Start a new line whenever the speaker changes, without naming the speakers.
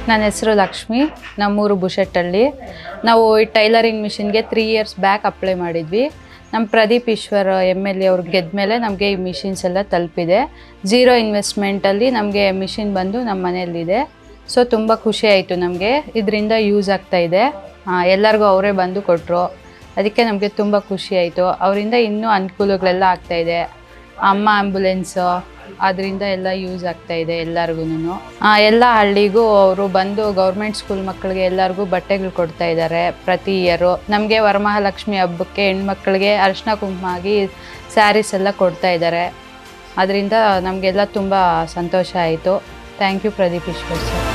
ನನ್ನ ಹೆಸರು ಲಕ್ಷ್ಮಿ, ನಮ್ಮೂರು ಬುಷೆಟ್ಟಳ್ಳಿ. ನಾವು ಈ ಟೈಲರಿಂಗ್ ಮಿಷಿನ್ಗೆ 3 ಇಯರ್ಸ್ ಬ್ಯಾಕ್ ಅಪ್ಲೈ ಮಾಡಿದ್ವಿ. ನಮ್ಮ ಪ್ರದೀಪ್ ಈಶ್ವರ್ MLA ಅವ್ರು ಗೆದ್ದ ಮೇಲೆ ನಮಗೆ ಈ ಮಿಷಿನ್ಸ್ ಎಲ್ಲ ತಲುಪಿದೆ. 0 ಇನ್ವೆಸ್ಟ್ಮೆಂಟಲ್ಲಿ ನಮಗೆ ಮಿಷಿನ್ ಬಂದು ನಮ್ಮ ಮನೆಯಲ್ಲಿದೆ. ಸೊ ತುಂಬ ಖುಷಿ ಆಯಿತು ನಮಗೆ, ಇದರಿಂದ ಯೂಸ್ ಆಗ್ತಾಯಿದೆ. ಎಲ್ಲರಿಗೂ ಅವರೇ ಬಂದು ಕೊಟ್ಟರು, ಅದಕ್ಕೆ ನಮಗೆ ತುಂಬ ಖುಷಿ ಆಯಿತು. ಅವರಿಂದ ಇನ್ನೂ ಅನುಕೂಲಗಳೆಲ್ಲ ಆಗ್ತಾಯಿದೆ. ಅಮ್ಮ ಆ್ಯಂಬುಲೆನ್ಸು ಅದರಿಂದ ಎಲ್ಲ ಯೂಸ್ ಆಗ್ತಾಯಿದೆ ಎಲ್ಲರಿಗೂ. ಎಲ್ಲ ಹಳ್ಳಿಗೂ ಅವರು ಬಂದು ಗೌರ್ಮೆಂಟ್ ಸ್ಕೂಲ್ ಮಕ್ಕಳಿಗೆ ಎಲ್ಲರಿಗೂ ಬಟ್ಟೆಗಳು ಕೊಡ್ತಾ ಇದ್ದಾರೆ ಪ್ರತಿ ಇಯರು. ನಮಗೆ ವರಮಹಾಲಕ್ಷ್ಮಿ ಹಬ್ಬಕ್ಕೆ ಹೆಣ್ಮಕ್ಳಿಗೆ ಅರಿಶಿನ ಕುಂಕುಮ ಆಗಿ ಸ್ಯಾರೀಸ್ ಎಲ್ಲ ಕೊಡ್ತಾ ಇದ್ದಾರೆ. ಅದರಿಂದ ನಮಗೆಲ್ಲ ತುಂಬ ಸಂತೋಷ ಆಯಿತು. Thank you Pradeep Eshwar sir.